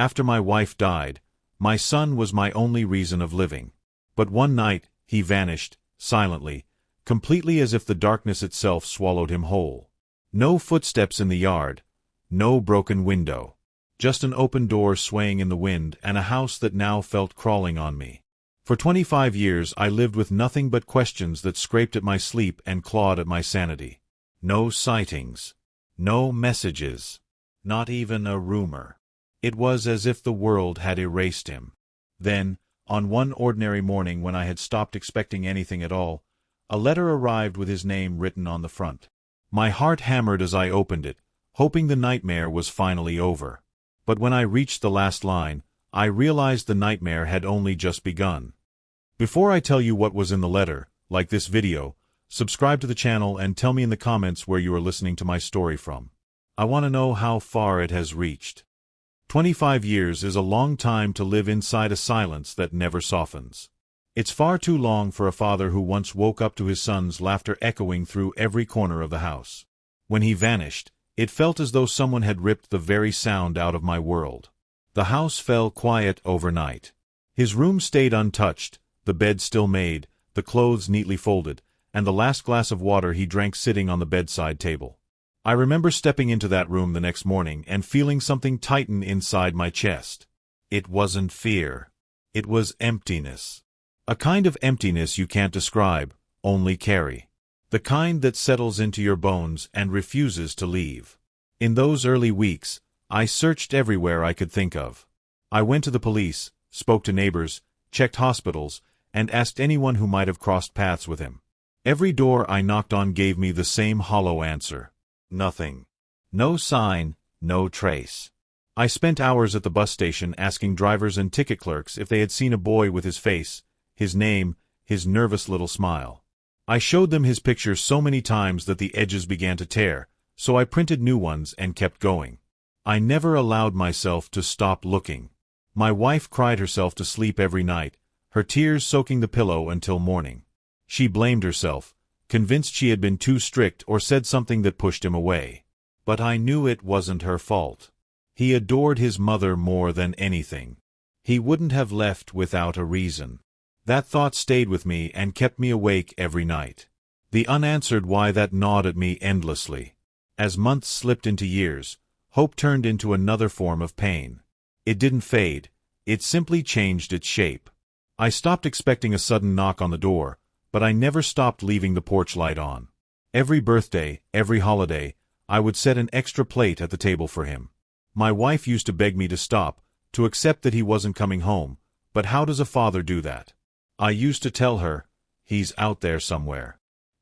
After my wife died, my son was my only reason of living. But one night, he vanished, silently, completely as if the darkness itself swallowed him whole. No footsteps in the yard, no broken window. Just an open door swaying in the wind and a house that now felt crawling on me. For 25 years I lived with nothing but questions that scraped at my sleep and clawed at my sanity. No sightings. No messages. Not even a rumor. It was as if the world had erased him. Then, on one ordinary morning when I had stopped expecting anything at all, a letter arrived with his name written on the front. My heart hammered as I opened it, hoping the nightmare was finally over. But when I reached the last line, I realized the nightmare had only just begun. Before I tell you what was in the letter, like this video, subscribe to the channel and tell me in the comments where you are listening to my story from. I want to know how far it has reached. 25 years is a long time to live inside a silence that never softens. It's far too long for a father who once woke up to his son's laughter echoing through every corner of the house. When he vanished, it felt as though someone had ripped the very sound out of my world. The house fell quiet overnight. His room stayed untouched, the bed still made, the clothes neatly folded, and the last glass of water he drank sitting on the bedside table. I remember stepping into that room the next morning and feeling something tighten inside my chest. It wasn't fear. It was emptiness. A kind of emptiness you can't describe, only carry. The kind that settles into your bones and refuses to leave. In those early weeks, I searched everywhere I could think of. I went to the police, spoke to neighbors, checked hospitals, and asked anyone who might have crossed paths with him. Every door I knocked on gave me the same hollow answer. Nothing. No sign, no trace. I spent hours at the bus station asking drivers and ticket clerks if they had seen a boy with his face, his name, his nervous little smile. I showed them his picture so many times that the edges began to tear, so I printed new ones and kept going. I never allowed myself to stop looking. My wife cried herself to sleep every night, her tears soaking the pillow until morning. She blamed herself, convinced she had been too strict or said something that pushed him away. But I knew it wasn't her fault. He adored his mother more than anything. He wouldn't have left without a reason. That thought stayed with me and kept me awake every night. The unanswered why that gnawed at me endlessly. As months slipped into years, hope turned into another form of pain. It didn't fade, it simply changed its shape. I stopped expecting a sudden knock on the door, but I never stopped leaving the porch light on. Every birthday, every holiday, I would set an extra plate at the table for him. My wife used to beg me to stop, to accept that he wasn't coming home, but how does a father do that? I used to tell her, he's out there somewhere.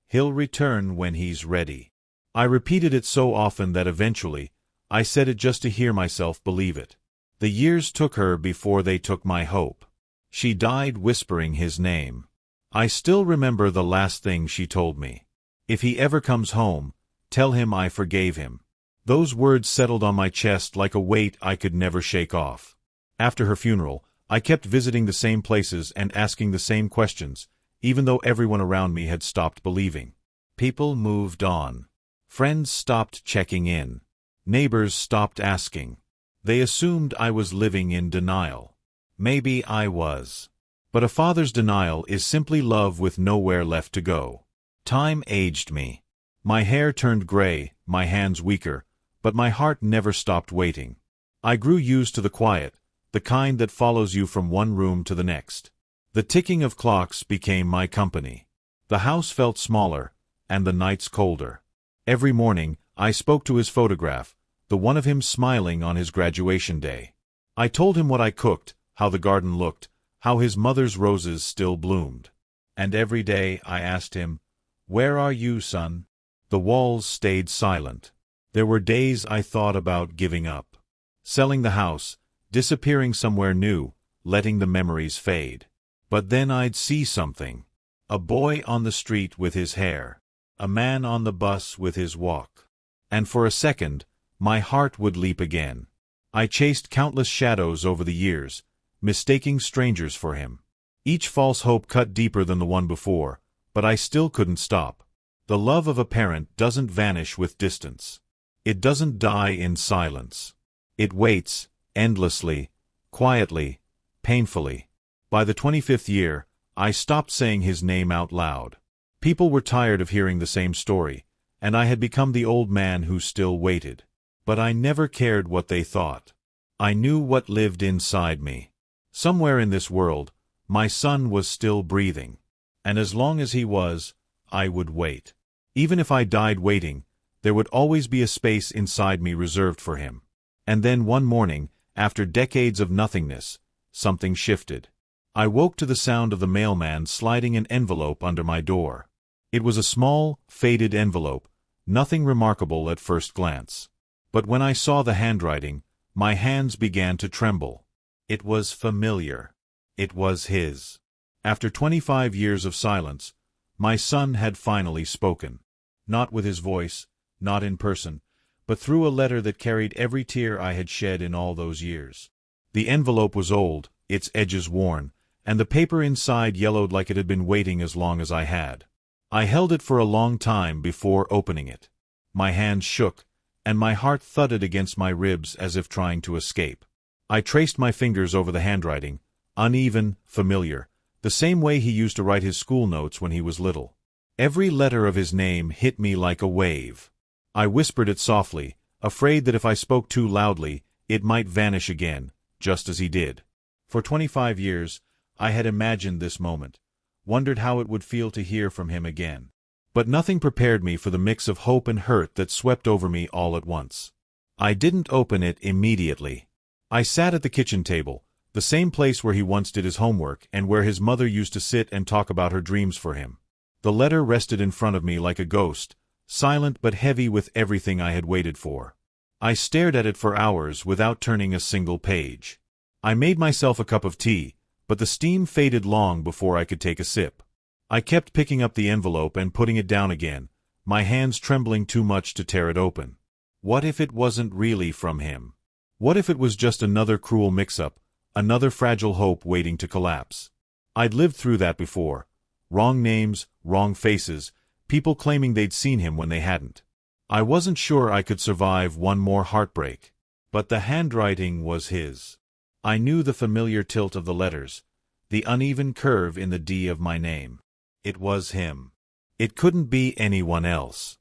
He'll return when he's ready. I repeated it so often that eventually, I said it just to hear myself believe it. The years took her before they took my hope. She died whispering his name. I still remember the last thing she told me. If he ever comes home, tell him I forgave him. Those words settled on my chest like a weight I could never shake off. After her funeral, I kept visiting the same places and asking the same questions, even though everyone around me had stopped believing. People moved on. Friends stopped checking in. Neighbors stopped asking. They assumed I was living in denial. Maybe I was. But a father's denial is simply love with nowhere left to go. Time aged me. My hair turned gray, my hands weaker, but my heart never stopped waiting. I grew used to the quiet, the kind that follows you from one room to the next. The ticking of clocks became my company. The house felt smaller, and the nights colder. Every morning, I spoke to his photograph, the one of him smiling on his graduation day. I told him what I cooked, how the garden looked, how his mother's roses still bloomed. And every day I asked him, "Where are you, son?" The walls stayed silent. There were days I thought about giving up. Selling the house, disappearing somewhere new, letting the memories fade. But then I'd see something. A boy on the street with his hair. A man on the bus with his walk. And for a second, my heart would leap again. I chased countless shadows over the years, mistaking strangers for him. Each false hope cut deeper than the one before, but I still couldn't stop. The love of a parent doesn't vanish with distance. It doesn't die in silence. It waits, endlessly, quietly, painfully. By the 25th year, I stopped saying his name out loud. People were tired of hearing the same story, and I had become the old man who still waited. But I never cared what they thought. I knew what lived inside me. Somewhere in this world, my son was still breathing. And as long as he was, I would wait. Even if I died waiting, there would always be a space inside me reserved for him. And then one morning, after decades of nothingness, something shifted. I woke to the sound of the mailman sliding an envelope under my door. It was a small, faded envelope, nothing remarkable at first glance. But when I saw the handwriting, my hands began to tremble. It was familiar. It was his. After 25 years of silence, my son had finally spoken. Not with his voice, not in person, but through a letter that carried every tear I had shed in all those years. The envelope was old, its edges worn, and the paper inside yellowed like it had been waiting as long as I had. I held it for a long time before opening it. My hands shook, and my heart thudded against my ribs as if trying to escape. I traced my fingers over the handwriting, uneven, familiar, the same way he used to write his school notes when he was little. Every letter of his name hit me like a wave. I whispered it softly, afraid that if I spoke too loudly, it might vanish again, just as he did. For 25 years, I had imagined this moment, wondered how it would feel to hear from him again. But nothing prepared me for the mix of hope and hurt that swept over me all at once. I didn't open it immediately. I sat at the kitchen table, the same place where he once did his homework and where his mother used to sit and talk about her dreams for him. The letter rested in front of me like a ghost, silent but heavy with everything I had waited for. I stared at it for hours without turning a single page. I made myself a cup of tea, but the steam faded long before I could take a sip. I kept picking up the envelope and putting it down again, my hands trembling too much to tear it open. What if it wasn't really from him? What if it was just another cruel mix-up, another fragile hope waiting to collapse? I'd lived through that before. Wrong names, wrong faces, people claiming they'd seen him when they hadn't. I wasn't sure I could survive one more heartbreak. But the handwriting was his. I knew the familiar tilt of the letters, the uneven curve in the D of my name. It was him. It couldn't be anyone else.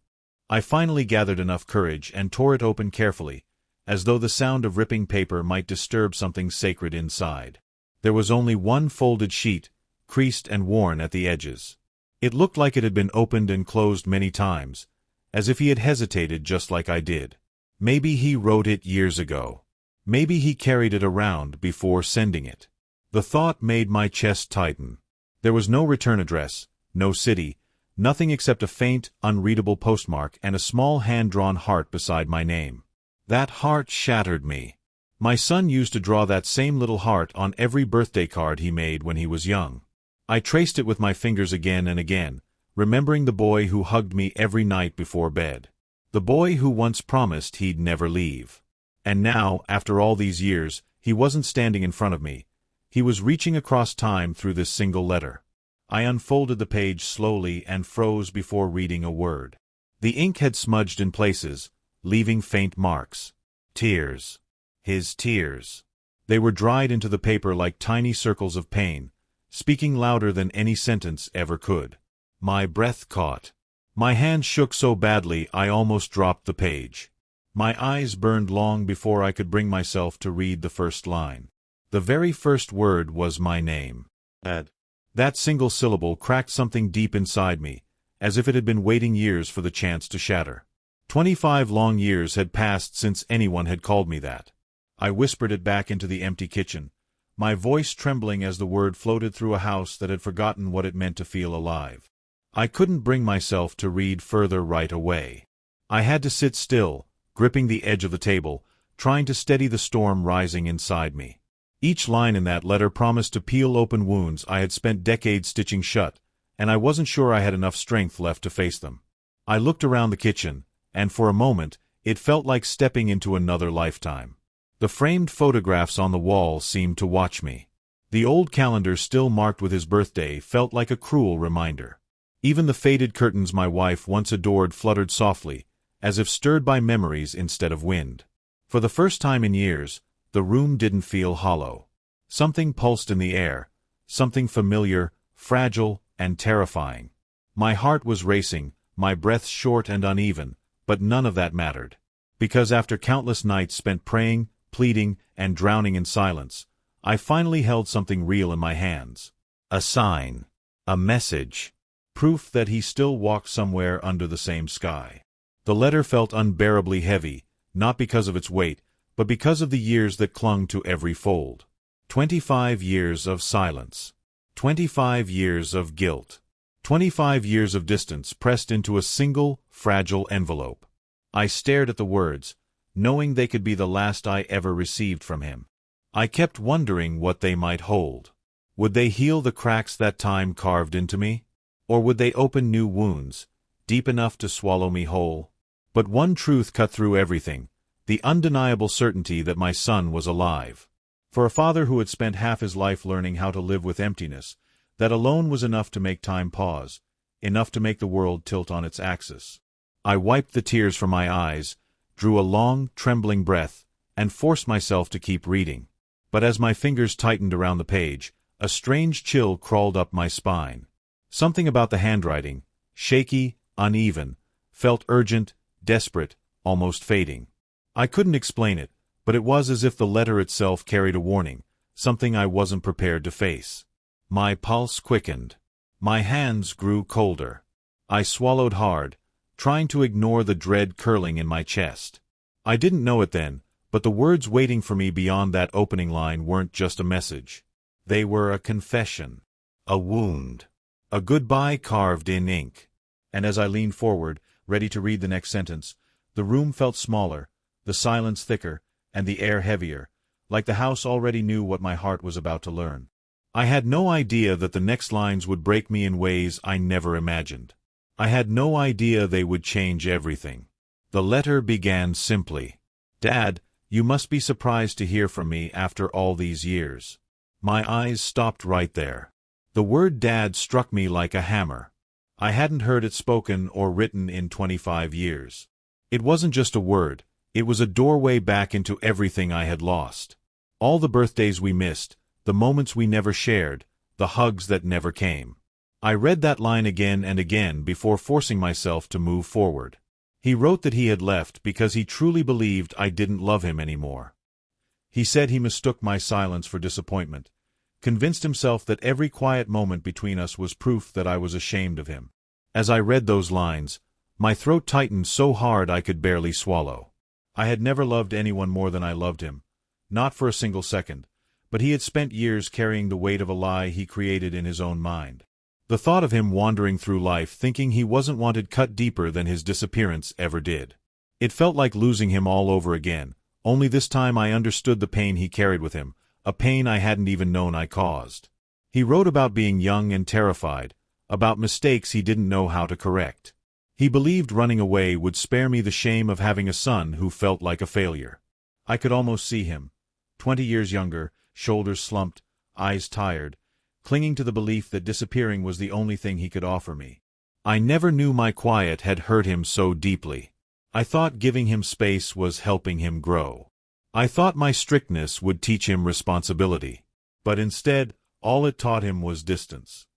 I finally gathered enough courage and tore it open carefully, as though the sound of ripping paper might disturb something sacred inside. There was only one folded sheet, creased and worn at the edges. It looked like it had been opened and closed many times, as if he had hesitated just like I did. Maybe he wrote it years ago. Maybe he carried it around before sending it. The thought made my chest tighten. There was no return address, no city, nothing except a faint, unreadable postmark and a small hand-drawn heart beside my name. That heart shattered me. My son used to draw that same little heart on every birthday card he made when he was young. I traced it with my fingers again and again, remembering the boy who hugged me every night before bed. The boy who once promised he'd never leave. And now, after all these years, he wasn't standing in front of me. He was reaching across time through this single letter. I unfolded the page slowly and froze before reading a word. The ink had smudged in places, leaving faint marks. Tears. His tears. They were dried into the paper like tiny circles of pain, speaking louder than any sentence ever could. My breath caught. My hand shook so badly I almost dropped the page. My eyes burned long before I could bring myself to read the first line. The very first word was my name. That single syllable cracked something deep inside me, as if it had been waiting years for the chance to shatter. 25 long years had passed since anyone had called me that. I whispered it back into the empty kitchen, my voice trembling as the word floated through a house that had forgotten what it meant to feel alive. I couldn't bring myself to read further right away. I had to sit still, gripping the edge of the table, trying to steady the storm rising inside me. Each line in that letter promised to peel open wounds I had spent decades stitching shut, and I wasn't sure I had enough strength left to face them. I looked around the kitchen, and for a moment, it felt like stepping into another lifetime. The framed photographs on the wall seemed to watch me. The old calendar still marked with his birthday felt like a cruel reminder. Even the faded curtains my wife once adored fluttered softly, as if stirred by memories instead of wind. For the first time in years, the room didn't feel hollow. Something pulsed in the air, something familiar, fragile, and terrifying. My heart was racing, my breath short and uneven, but none of that mattered. Because after countless nights spent praying, pleading, and drowning in silence, I finally held something real in my hands. A sign. A message. Proof that he still walked somewhere under the same sky. The letter felt unbearably heavy, not because of its weight, but because of the years that clung to every fold. 25 years of silence. 25 years of guilt. 25 years of distance pressed into a single, fragile envelope. I stared at the words, knowing they could be the last I ever received from him. I kept wondering what they might hold. Would they heal the cracks that time carved into me? Or would they open new wounds, deep enough to swallow me whole? But one truth cut through everything, the undeniable certainty that my son was alive. For a father who had spent half his life learning how to live with emptiness, that alone was enough to make time pause, enough to make the world tilt on its axis. I wiped the tears from my eyes, drew a long, trembling breath, and forced myself to keep reading. But as my fingers tightened around the page, a strange chill crawled up my spine. Something about the handwriting, shaky, uneven, felt urgent, desperate, almost fading. I couldn't explain it, but it was as if the letter itself carried a warning, something I wasn't prepared to face. My pulse quickened. My hands grew colder. I swallowed hard, trying to ignore the dread curling in my chest. I didn't know it then, but the words waiting for me beyond that opening line weren't just a message. They were a confession. A wound. A goodbye carved in ink. And as I leaned forward, ready to read the next sentence, the room felt smaller, the silence thicker, and the air heavier, like the house already knew what my heart was about to learn. I had no idea that the next lines would break me in ways I never imagined. I had no idea they would change everything. The letter began simply. "Dad, you must be surprised to hear from me after all these years." My eyes stopped right there. The word Dad struck me like a hammer. I hadn't heard it spoken or written in 25 years. It wasn't just a word, it was a doorway back into everything I had lost. All the birthdays we missed, the moments we never shared, the hugs that never came. I read that line again and again before forcing myself to move forward. He wrote that he had left because he truly believed I didn't love him anymore. He said he mistook my silence for disappointment, convinced himself that every quiet moment between us was proof that I was ashamed of him. As I read those lines, my throat tightened so hard I could barely swallow. I had never loved anyone more than I loved him, not for a single second, but he had spent years carrying the weight of a lie he created in his own mind. The thought of him wandering through life thinking he wasn't wanted cut deeper than his disappearance ever did. It felt like losing him all over again, only this time I understood the pain he carried with him, a pain I hadn't even known I caused. He wrote about being young and terrified, about mistakes he didn't know how to correct. He believed running away would spare me the shame of having a son who felt like a failure. I could almost see him, 20 years younger, shoulders slumped, eyes tired, clinging to the belief that disappearing was the only thing he could offer me. I never knew my quiet had hurt him so deeply. I thought giving him space was helping him grow. I thought my strictness would teach him responsibility. But instead, all it taught him was distance.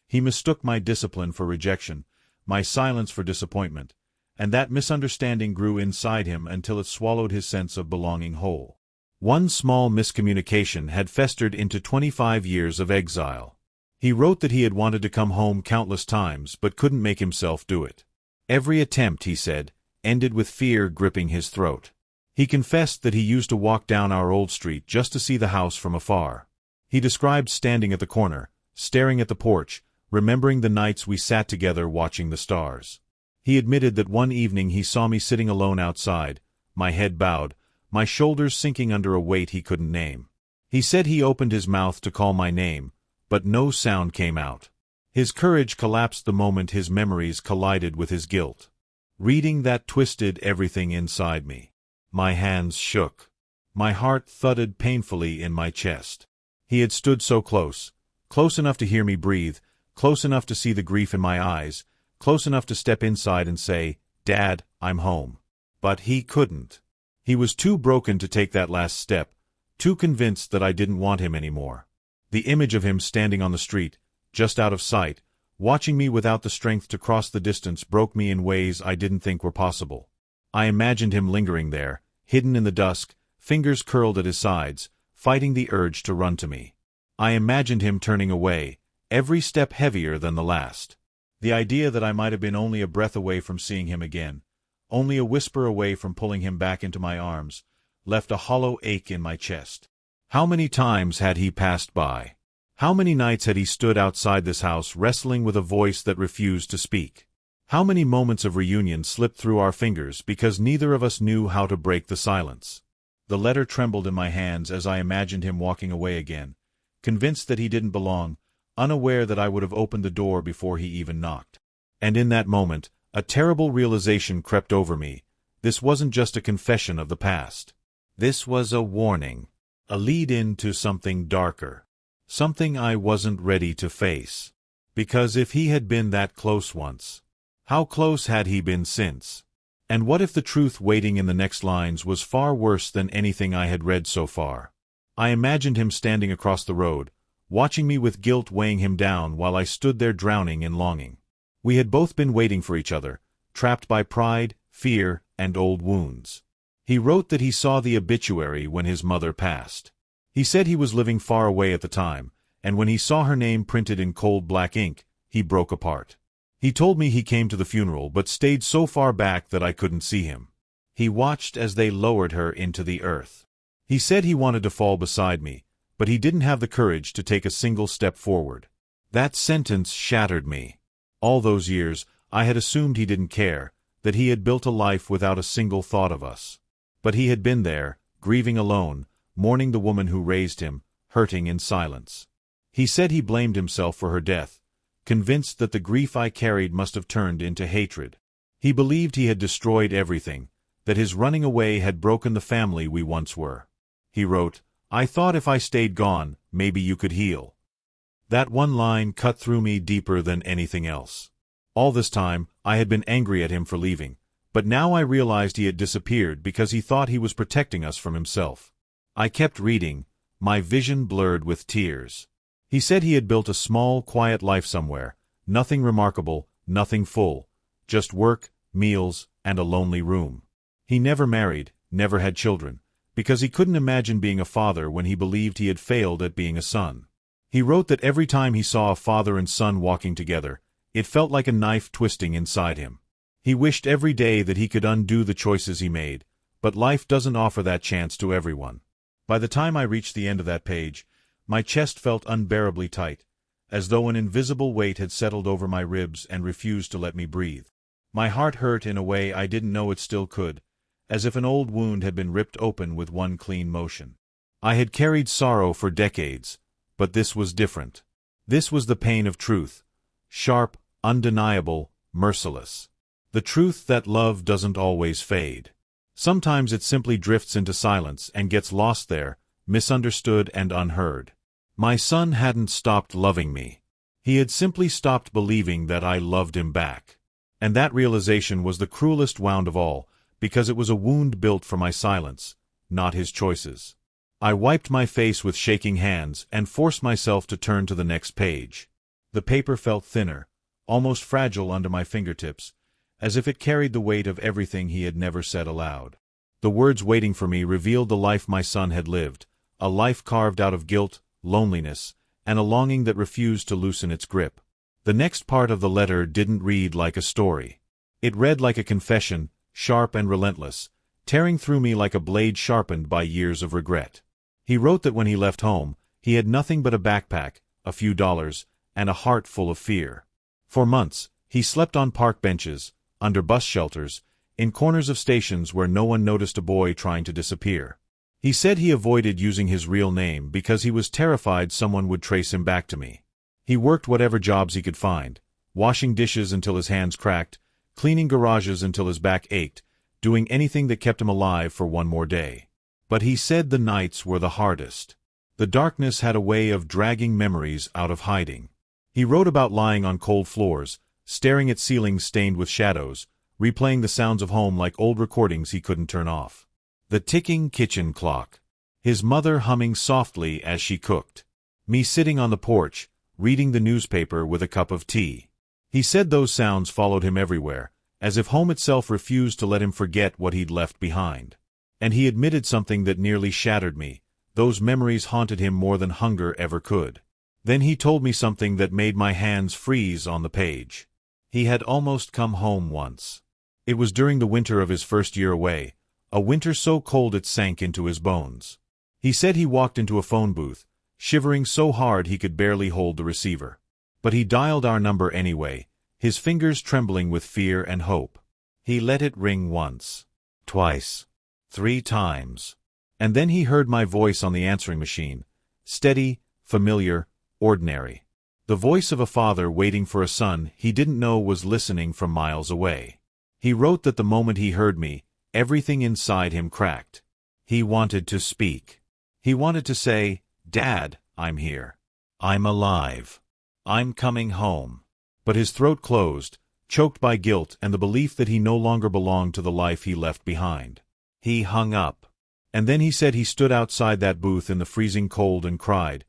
He mistook my discipline for rejection, my silence for disappointment, and that misunderstanding grew inside him until it swallowed his sense of belonging whole. One small miscommunication had festered into 25 years of exile. He wrote that he had wanted to come home countless times but couldn't make himself do it. Every attempt, he said, ended with fear gripping his throat. He confessed that he used to walk down our old street just to see the house from afar. He described standing at the corner, staring at the porch, remembering the nights we sat together watching the stars. He admitted that one evening he saw me sitting alone outside, my head bowed, my shoulders sinking under a weight he couldn't name. He said he opened his mouth to call my name, but no sound came out. His courage collapsed the moment his memories collided with his guilt. Reading that twisted everything inside me. My hands shook. My heart thudded painfully in my chest. He had stood so close, close enough to hear me breathe, close enough to see the grief in my eyes, close enough to step inside and say, "Dad, I'm home." But he couldn't. He was too broken to take that last step, too convinced that I didn't want him anymore. The image of him standing on the street, just out of sight, watching me without the strength to cross the distance broke me in ways I didn't think were possible. I imagined him lingering there, hidden in the dusk, fingers curled at his sides, fighting the urge to run to me. I imagined him turning away, every step heavier than the last. The idea that I might have been only a breath away from seeing him again, only a whisper away from pulling him back into my arms, left a hollow ache in my chest. How many times had he passed by? How many nights had he stood outside this house wrestling with a voice that refused to speak? How many moments of reunion slipped through our fingers because neither of us knew how to break the silence? The letter trembled in my hands as I imagined him walking away again, convinced that he didn't belong, unaware that I would have opened the door before he even knocked. And in that moment, a terrible realization crept over me. This wasn't just a confession of the past. This was a warning, a lead-in to something darker, something I wasn't ready to face. Because if he had been that close once, how close had he been since? And what if the truth waiting in the next lines was far worse than anything I had read so far? I imagined him standing across the road, watching me with guilt weighing him down while I stood there drowning in longing. We had both been waiting for each other, trapped by pride, fear, and old wounds. He wrote that he saw the obituary when his mother passed. He said he was living far away at the time, and when he saw her name printed in cold black ink, he broke apart. He told me he came to the funeral but stayed so far back that I couldn't see him. He watched as they lowered her into the earth. He said he wanted to fall beside me, but he didn't have the courage to take a single step forward. That sentence shattered me. All those years, I had assumed he didn't care, that he had built a life without a single thought of us. But he had been there, grieving alone, mourning the woman who raised him, hurting in silence. He said he blamed himself for her death, convinced that the grief I carried must have turned into hatred. He believed he had destroyed everything, that his running away had broken the family we once were. He wrote, "I thought if I stayed gone, maybe you could heal." That one line cut through me deeper than anything else. All this time, I had been angry at him for leaving, but now I realized he had disappeared because he thought he was protecting us from himself. I kept reading, my vision blurred with tears. He said he had built a small, quiet life somewhere, nothing remarkable, nothing full, just work, meals, and a lonely room. He never married, never had children, because he couldn't imagine being a father when he believed he had failed at being a son. He wrote that every time he saw a father and son walking together, it felt like a knife twisting inside him. He wished every day that he could undo the choices he made, but life doesn't offer that chance to everyone. By the time I reached the end of that page, my chest felt unbearably tight, as though an invisible weight had settled over my ribs and refused to let me breathe. My heart hurt in a way I didn't know it still could, as if an old wound had been ripped open with one clean motion. I had carried sorrow for decades, but this was different. This was the pain of truth, sharp, undeniable, merciless. The truth that love doesn't always fade. Sometimes it simply drifts into silence and gets lost there, misunderstood and unheard. My son hadn't stopped loving me. He had simply stopped believing that I loved him back. And that realization was the cruelest wound of all, because it was a wound built for my silence, not his choices. I wiped my face with shaking hands and forced myself to turn to the next page. The paper felt thinner, almost fragile under my fingertips, as if it carried the weight of everything he had never said aloud. The words waiting for me revealed the life my son had lived, a life carved out of guilt, loneliness, and a longing that refused to loosen its grip. The next part of the letter didn't read like a story. It read like a confession, sharp and relentless, tearing through me like a blade sharpened by years of regret. He wrote that when he left home, he had nothing but a backpack, a few dollars, and a heart full of fear. For months, he slept on park benches, under bus shelters, in corners of stations where no one noticed a boy trying to disappear. He said he avoided using his real name because he was terrified someone would trace him back to me. He worked whatever jobs he could find, washing dishes until his hands cracked, cleaning garages until his back ached, doing anything that kept him alive for one more day. But he said the nights were the hardest. The darkness had a way of dragging memories out of hiding. He wrote about lying on cold floors, staring at ceilings stained with shadows, replaying the sounds of home like old recordings he couldn't turn off. The ticking kitchen clock. His mother humming softly as she cooked. Me sitting on the porch, reading the newspaper with a cup of tea. He said those sounds followed him everywhere, as if home itself refused to let him forget what he'd left behind. And he admitted something that nearly shattered me. Those memories haunted him more than hunger ever could. Then he told me something that made my hands freeze on the page. He had almost come home once. It was during the winter of his first year away, a winter so cold it sank into his bones. He said he walked into a phone booth, shivering so hard he could barely hold the receiver. But he dialed our number anyway, his fingers trembling with fear and hope. He let it ring once, twice, 3 times. And then he heard my voice on the answering machine, steady, familiar, ordinary. The voice of a father waiting for a son he didn't know was listening from miles away. He wrote that the moment he heard me, everything inside him cracked. He wanted to speak. He wanted to say, "Dad, I'm here. I'm alive. I'm coming home." But his throat closed, choked by guilt and the belief that he no longer belonged to the life he left behind. He hung up. And then he said he stood outside that booth in the freezing cold and cried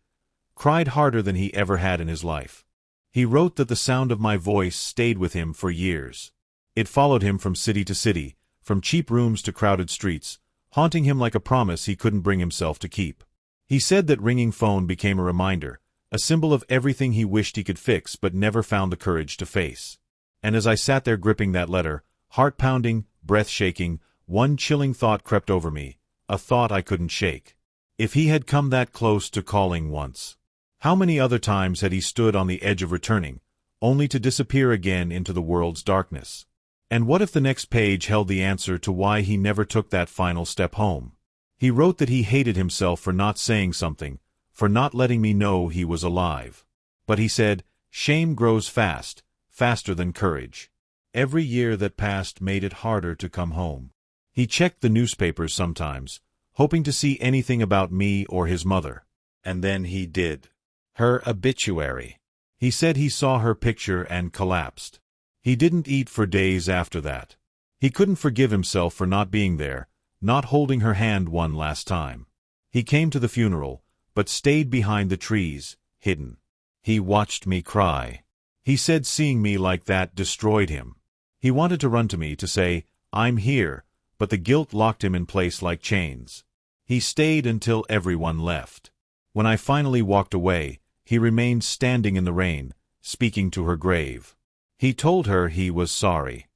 harder than he ever had in his life. He wrote that the sound of my voice stayed with him for years. It followed him from city to city, from cheap rooms to crowded streets, haunting him like a promise he couldn't bring himself to keep. He said that ringing phone became a reminder, a symbol of everything he wished he could fix but never found the courage to face. And as I sat there gripping that letter, heart pounding, breath shaking, one chilling thought crept over me, a thought I couldn't shake. If he had come that close to calling once, how many other times had he stood on the edge of returning, only to disappear again into the world's darkness? And what if the next page held the answer to why he never took that final step home? He wrote that he hated himself for not saying something, for not letting me know he was alive. But he said, shame grows fast, faster than courage. Every year that passed made it harder to come home. He checked the newspapers sometimes, hoping to see anything about me or his mother. And then he did. Her obituary. He said he saw her picture and collapsed. He didn't eat for days after that. He couldn't forgive himself for not being there, not holding her hand one last time. He came to the funeral, but stayed behind the trees, hidden. He watched me cry. He said seeing me like that destroyed him. He wanted to run to me to say, "I'm here," but the guilt locked him in place like chains. He stayed until everyone left. When I finally walked away, he remained standing in the rain, speaking to her grave. He told her he was sorry.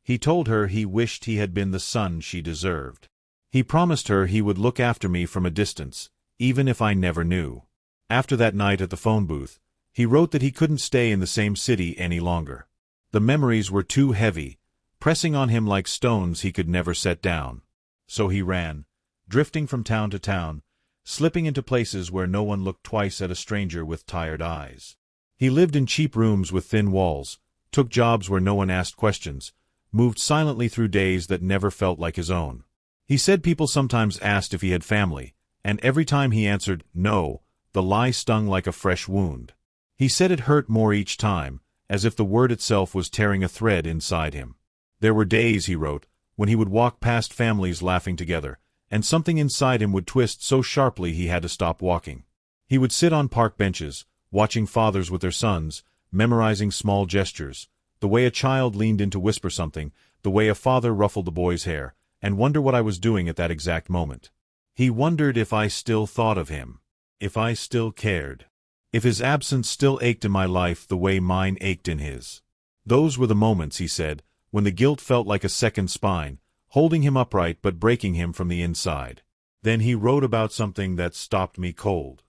He told her he wished he had been the son she deserved. He promised her he would look after me from a distance, even if I never knew. After that night at the phone booth, he wrote that he couldn't stay in the same city any longer. The memories were too heavy, pressing on him like stones he could never set down. So he ran, drifting from town to town, slipping into places where no one looked twice at a stranger with tired eyes. He lived in cheap rooms with thin walls, took jobs where no one asked questions, moved silently through days that never felt like his own. He said people sometimes asked if he had family, and every time he answered no, the lie stung like a fresh wound. He said it hurt more each time, as if the word itself was tearing a thread inside him. There were days, he wrote, when he would walk past families laughing together, and something inside him would twist so sharply he had to stop walking. He would sit on park benches, watching fathers with their sons, memorizing small gestures, the way a child leaned in to whisper something, the way a father ruffled the boy's hair, and wonder what I was doing at that exact moment. He wondered if I still thought of him, if I still cared, if his absence still ached in my life the way mine ached in his. Those were the moments, he said, when the guilt felt like a second spine, holding him upright but breaking him from the inside. Then he wrote about something that stopped me cold.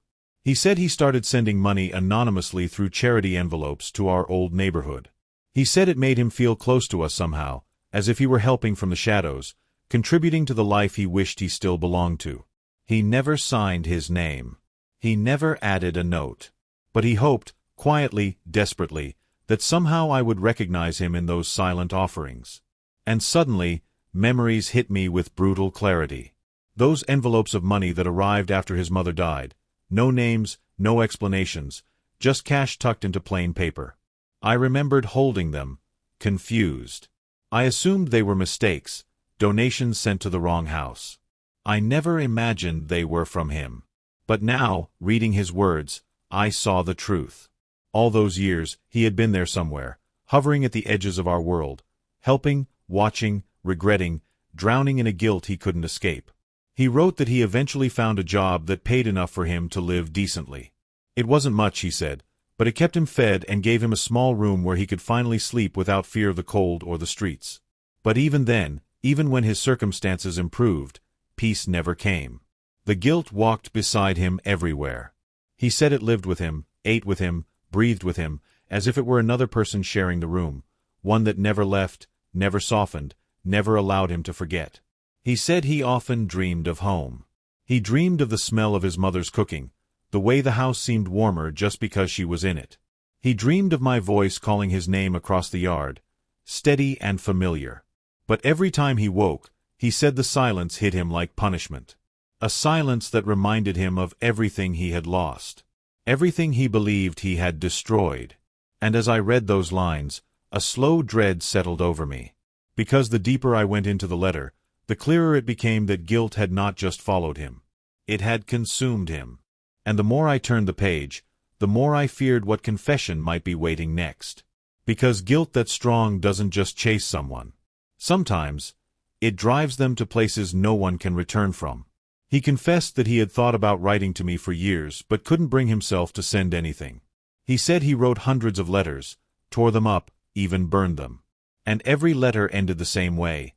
He said he started sending money anonymously through charity envelopes to our old neighborhood. He said it made him feel close to us somehow, as if he were helping from the shadows, contributing to the life he wished he still belonged to. He never signed his name. He never added a note. But he hoped, quietly, desperately, that somehow I would recognize him in those silent offerings. And suddenly, memories hit me with brutal clarity. Those envelopes of money that arrived after his mother died. No names, no explanations, just cash tucked into plain paper. I remembered holding them, confused. I assumed they were mistakes, donations sent to the wrong house. I never imagined they were from him. But now, reading his words, I saw the truth. All those years, he had been there somewhere, hovering at the edges of our world, helping, watching, regretting, drowning in a guilt he couldn't escape. He wrote that he eventually found a job that paid enough for him to live decently. It wasn't much, he said, but it kept him fed and gave him a small room where he could finally sleep without fear of the cold or the streets. But even then, even when his circumstances improved, peace never came. The guilt walked beside him everywhere. He said it lived with him, ate with him, breathed with him, as if it were another person sharing the room, one that never left, never softened, never allowed him to forget. He said he often dreamed of home. He dreamed of the smell of his mother's cooking, the way the house seemed warmer just because she was in it. He dreamed of my voice calling his name across the yard, steady and familiar. But every time he woke, he said the silence hit him like punishment. A silence that reminded him of everything he had lost, everything he believed he had destroyed. And as I read those lines, a slow dread settled over me. Because the deeper I went into the letter, the clearer it became that guilt had not just followed him. It had consumed him. And the more I turned the page, the more I feared what confession might be waiting next. Because guilt that's strong doesn't just chase someone. Sometimes, it drives them to places no one can return from. He confessed that he had thought about writing to me for years but couldn't bring himself to send anything. He said he wrote hundreds of letters, tore them up, even burned them. And every letter ended the same way.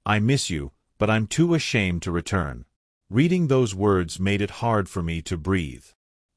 I miss you, but I'm too ashamed to return. Reading those words made it hard for me to breathe.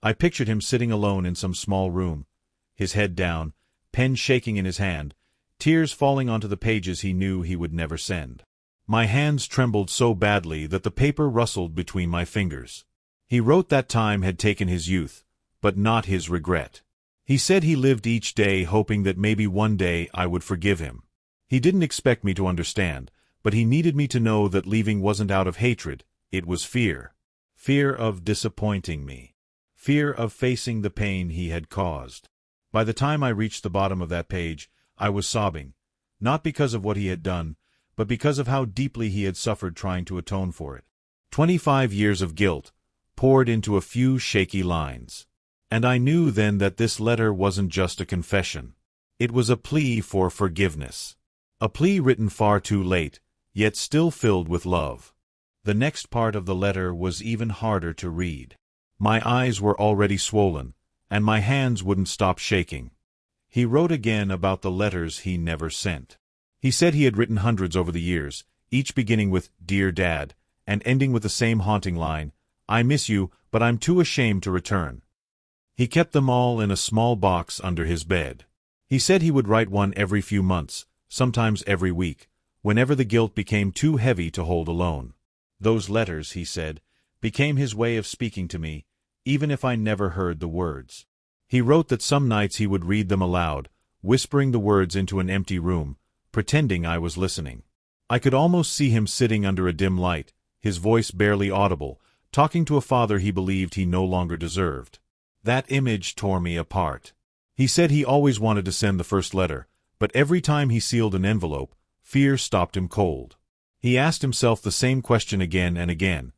I pictured him sitting alone in some small room, his head down, pen shaking in his hand, tears falling onto the pages he knew he would never send. My hands trembled so badly that the paper rustled between my fingers. He wrote that time had taken his youth, but not his regret. He said he lived each day hoping that maybe one day I would forgive him. He didn't expect me to understand, but he needed me to know that leaving wasn't out of hatred, it was fear. Fear of disappointing me. Fear of facing the pain he had caused. By the time I reached the bottom of that page, I was sobbing, not because of what he had done, but because of how deeply he had suffered trying to atone for it. 25 years of guilt, poured into a few shaky lines. And I knew then that this letter wasn't just a confession. It was a plea for forgiveness. A plea written far too late, yet still filled with love. The next part of the letter was even harder to read. My eyes were already swollen, and my hands wouldn't stop shaking. He wrote again about the letters he never sent. He said he had written hundreds over the years, each beginning with "Dear Dad," and ending with the same haunting line, "I miss you, but I'm too ashamed to return." He kept them all in a small box under his bed. He said he would write one every few months, sometimes every week, whenever the guilt became too heavy to hold alone. Those letters, he said, became his way of speaking to me, even if I never heard the words. He wrote that some nights he would read them aloud, whispering the words into an empty room, pretending I was listening. I could almost see him sitting under a dim light, his voice barely audible, talking to a father he believed he no longer deserved. That image tore me apart. He said he always wanted to send the first letter, but every time he sealed an envelope, fear stopped him cold. He asked himself the same question again and again.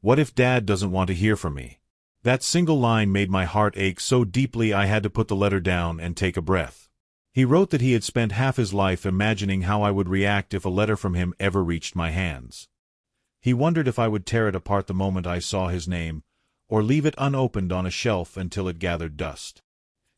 What if Dad doesn't want to hear from me? That single line made my heart ache so deeply I had to put the letter down and take a breath. He wrote that he had spent half his life imagining how I would react if a letter from him ever reached my hands. He wondered if I would tear it apart the moment I saw his name, or leave it unopened on a shelf until it gathered dust.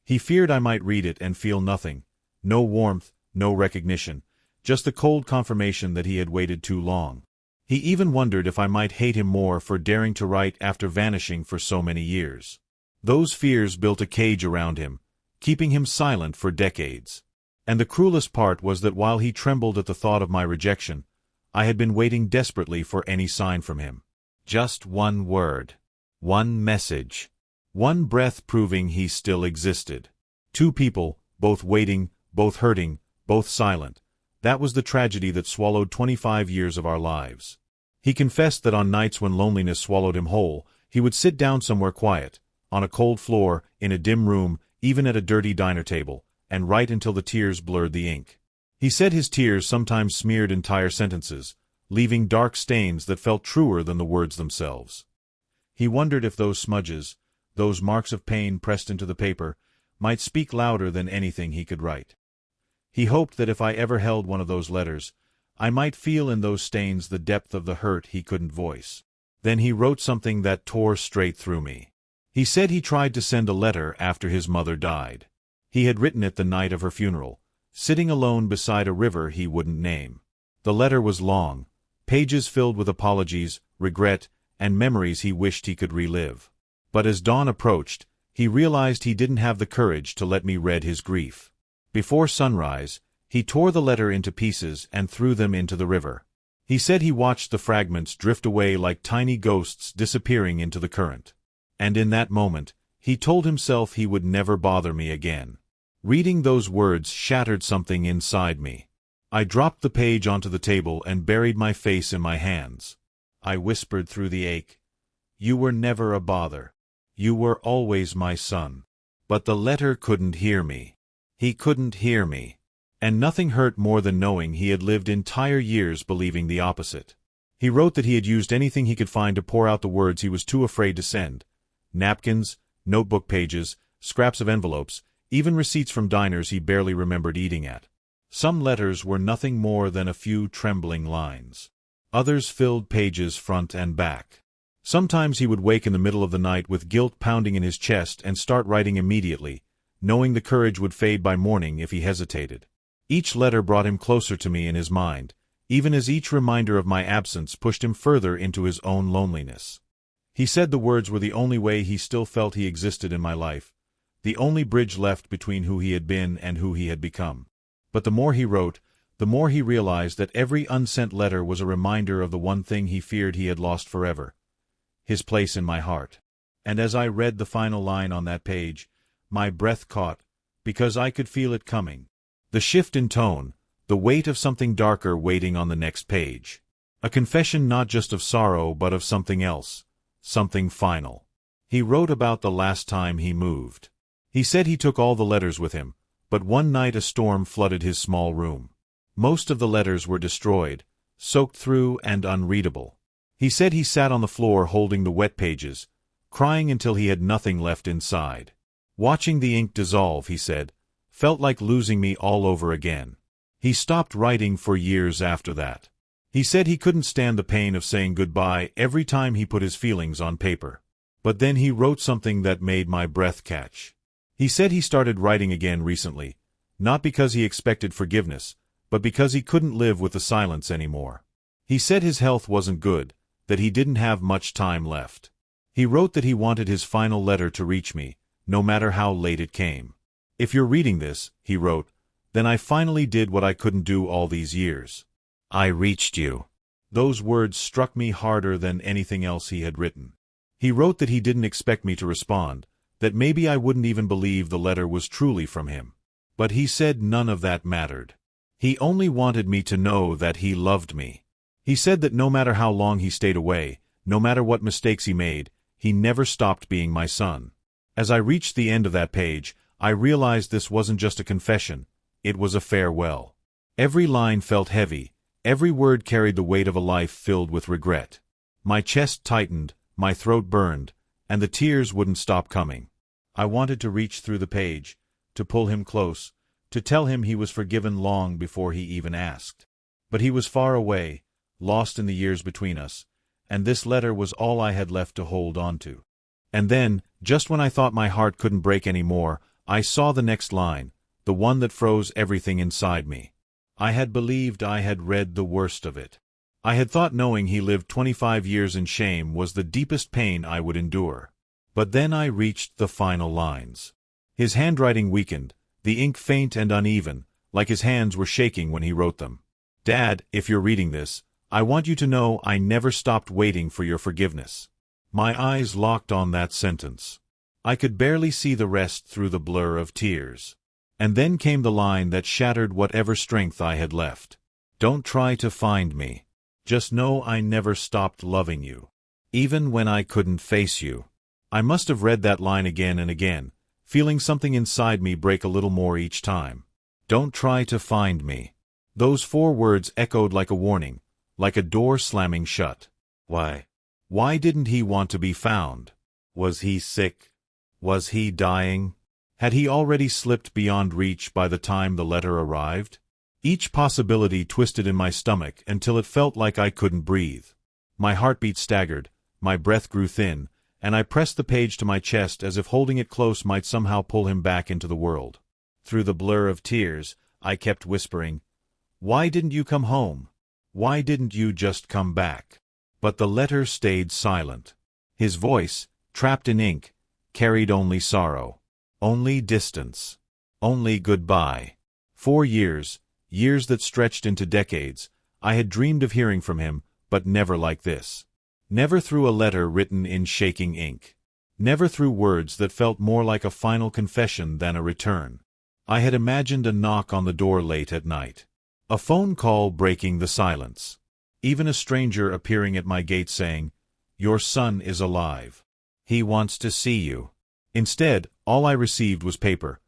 He feared I might read it and feel nothing, no warmth, no recognition, just the cold confirmation that he had waited too long. He even wondered if I might hate him more for daring to write after vanishing for so many years. Those fears built a cage around him, keeping him silent for decades. And the cruelest part was that while he trembled at the thought of my rejection, I had been waiting desperately for any sign from him. Just one word. One message. One breath proving he still existed. Two people, both waiting, both hurting, both silent. That was the tragedy that swallowed 25 years of our lives. He confessed that on nights when loneliness swallowed him whole, he would sit down somewhere quiet, on a cold floor, in a dim room, even at a dirty diner table, and write until the tears blurred the ink. He said his tears sometimes smeared entire sentences, leaving dark stains that felt truer than the words themselves. He wondered if those smudges, those marks of pain pressed into the paper, might speak louder than anything he could write. He hoped that if I ever held one of those letters, I might feel in those stains the depth of the hurt he couldn't voice. Then he wrote something that tore straight through me. He said he tried to send a letter after his mother died. He had written it the night of her funeral, sitting alone beside a river he wouldn't name. The letter was long, pages filled with apologies, regret, and memories he wished he could relive. But as dawn approached, he realized he didn't have the courage to let me read his grief. Before sunrise, he tore the letter into pieces and threw them into the river. He said he watched the fragments drift away like tiny ghosts disappearing into the current. And in that moment, he told himself he would never bother me again. Reading those words shattered something inside me. I dropped the page onto the table and buried my face in my hands. I whispered through the ache, "You were never a bother. You were always my son." But the letter couldn't hear me. He couldn't hear me. And nothing hurt more than knowing he had lived entire years believing the opposite. He wrote that he had used anything he could find to pour out the words he was too afraid to send. Napkins, notebook pages, scraps of envelopes, even receipts from diners he barely remembered eating at. Some letters were nothing more than a few trembling lines. Others filled pages front and back. Sometimes he would wake in the middle of the night with guilt pounding in his chest and start writing immediately, knowing the courage would fade by morning if he hesitated. Each letter brought him closer to me in his mind, even as each reminder of my absence pushed him further into his own loneliness. He said the words were the only way he still felt he existed in my life, the only bridge left between who he had been and who he had become. But the more he wrote, the more he realized that every unsent letter was a reminder of the one thing he feared he had lost forever: his place in my heart. And as I read the final line on that page, my breath caught, because I could feel it coming. The shift in tone, the weight of something darker waiting on the next page. A confession not just of sorrow but of something else, something final. He wrote about the last time he moved. He said he took all the letters with him, but one night a storm flooded his small room. Most of the letters were destroyed, soaked through and unreadable. He said he sat on the floor holding the wet pages, crying until he had nothing left inside. Watching the ink dissolve, he said, felt like losing me all over again. He stopped writing for years after that. He said he couldn't stand the pain of saying goodbye every time he put his feelings on paper. But then he wrote something that made my breath catch. He said he started writing again recently, not because he expected forgiveness, but because he couldn't live with the silence anymore. He said his health wasn't good, that he didn't have much time left. He wrote that he wanted his final letter to reach me, no matter how late it came. "If you're reading this," he wrote, "then I finally did what I couldn't do all these years. I reached you." Those words struck me harder than anything else he had written. He wrote that he didn't expect me to respond, that maybe I wouldn't even believe the letter was truly from him. But he said none of that mattered. He only wanted me to know that he loved me. He said that no matter how long he stayed away, no matter what mistakes he made, he never stopped being my son. As I reached the end of that page, I realized this wasn't just a confession, it was a farewell. Every line felt heavy, every word carried the weight of a life filled with regret. My chest tightened, my throat burned, and the tears wouldn't stop coming. I wanted to reach through the page, to pull him close, to tell him he was forgiven long before he even asked. But he was far away, lost in the years between us, and this letter was all I had left to hold on to. And then, just when I thought my heart couldn't break any more, I saw the next line, the one that froze everything inside me. I had believed I had read the worst of it. I had thought knowing he lived 25 years in shame was the deepest pain I would endure. But then I reached the final lines. His handwriting weakened, the ink faint and uneven, like his hands were shaking when he wrote them. "Dad, if you're reading this, I want you to know I never stopped waiting for your forgiveness." My eyes locked on that sentence. I could barely see the rest through the blur of tears. And then came the line that shattered whatever strength I had left. "Don't try to find me. Just know I never stopped loving you. Even when I couldn't face you." I must have read that line again and again, feeling something inside me break a little more each time. "Don't try to find me." Those 4 words echoed like a warning, like a door slamming shut. Why? Why didn't he want to be found? Was he sick? Was he dying? Had he already slipped beyond reach by the time the letter arrived? Each possibility twisted in my stomach until it felt like I couldn't breathe. My heartbeat staggered, my breath grew thin, and I pressed the page to my chest as if holding it close might somehow pull him back into the world. Through the blur of tears, I kept whispering, "Why didn't you come home? Why didn't you just come back?" But the letter stayed silent. His voice, trapped in ink, carried only sorrow, only distance, only goodbye. 4 years, years that stretched into decades, I had dreamed of hearing from him, but never like this. Never through a letter written in shaking ink. Never through words that felt more like a final confession than a return. I had imagined a knock on the door late at night. A phone call breaking the silence. Even a stranger appearing at my gate saying, "Your son is alive. He wants to see you." Instead, all I received was paper.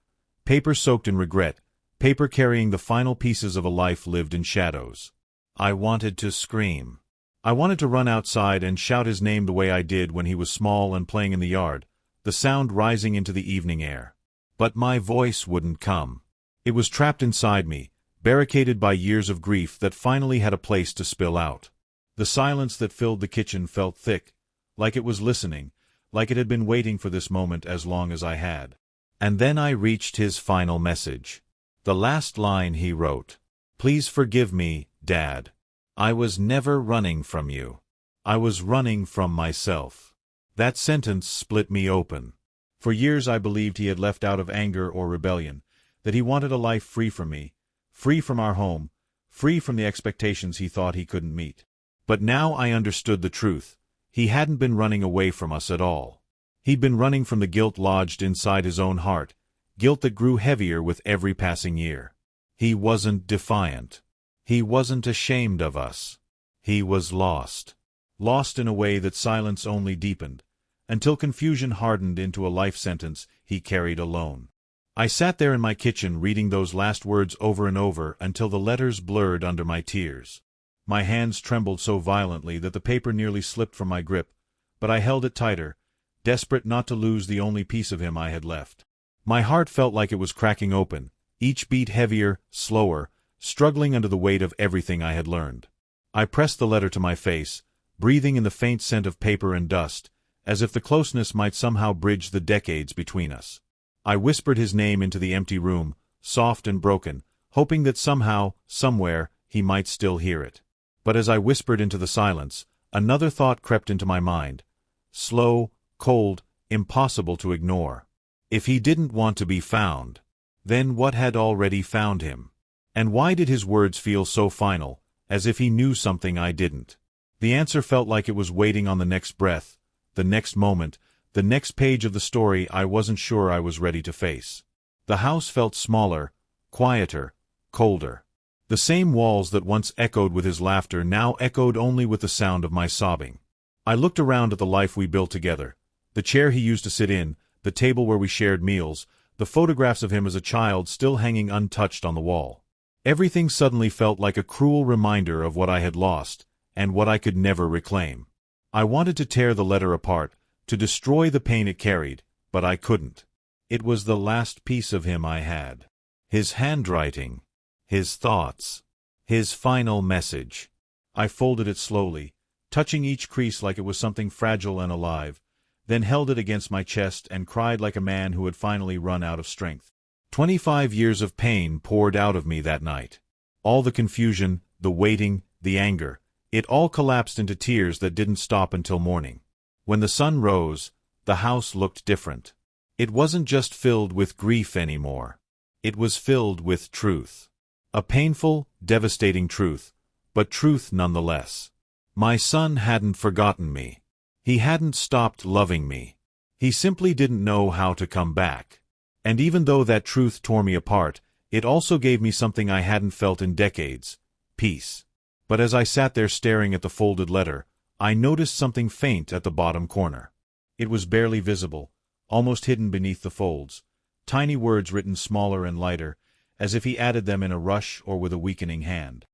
Paper soaked in regret, paper carrying the final pieces of a life lived in shadows. I wanted to scream. I wanted to run outside and shout his name the way I did when he was small and playing in the yard, the sound rising into the evening air. But my voice wouldn't come. It was trapped inside me, barricaded by years of grief that finally had a place to spill out. The silence that filled the kitchen felt thick, like it was listening, like it had been waiting for this moment as long as I had. And then I reached his final message. The last line he wrote. "Please forgive me, Dad. I was never running from you. I was running from myself." That sentence split me open. For years I believed he had left out of anger or rebellion, that he wanted a life free from me, free from our home, free from the expectations he thought he couldn't meet. But now I understood the truth. He hadn't been running away from us at all. He'd been running from the guilt lodged inside his own heart, guilt that grew heavier with every passing year. He wasn't defiant. He wasn't ashamed of us. He was lost. Lost in a way that silence only deepened, until confusion hardened into a life sentence he carried alone. I sat there in my kitchen reading those last words over and over until the letters blurred under my tears. My hands trembled so violently that the paper nearly slipped from my grip, but I held it tighter, desperate not to lose the only piece of him I had left. My heart felt like it was cracking open, each beat heavier, slower, struggling under the weight of everything I had learned. I pressed the letter to my face, breathing in the faint scent of paper and dust, as if the closeness might somehow bridge the decades between us. I whispered his name into the empty room, soft and broken, hoping that somehow, somewhere, he might still hear it. But as I whispered into the silence, another thought crept into my mind. Slow, cold, impossible to ignore. If he didn't want to be found, then what had already found him? And why did his words feel so final, as if he knew something I didn't? The answer felt like it was waiting on the next breath, the next moment, the next page of the story I wasn't sure I was ready to face. The house felt smaller, quieter, colder. The same walls that once echoed with his laughter now echoed only with the sound of my sobbing. I looked around at the life we built together, the chair he used to sit in, the table where we shared meals, the photographs of him as a child still hanging untouched on the wall. Everything suddenly felt like a cruel reminder of what I had lost, and what I could never reclaim. I wanted to tear the letter apart, to destroy the pain it carried, but I couldn't. It was the last piece of him I had. His handwriting. His thoughts. His final message. I folded it slowly, touching each crease like it was something fragile and alive, then held it against my chest and cried like a man who had finally run out of strength. 25 years of pain poured out of me that night. All the confusion, the waiting, the anger, it all collapsed into tears that didn't stop until morning. When the sun rose, the house looked different. It wasn't just filled with grief anymore. It was filled with truth. A painful, devastating truth, but truth nonetheless. My son hadn't forgotten me. He hadn't stopped loving me. He simply didn't know how to come back. And even though that truth tore me apart, it also gave me something I hadn't felt in decades: peace. But as I sat there staring at the folded letter, I noticed something faint at the bottom corner. It was barely visible, almost hidden beneath the folds, tiny words written smaller and lighter, as if he added them in a rush or with a weakening hand.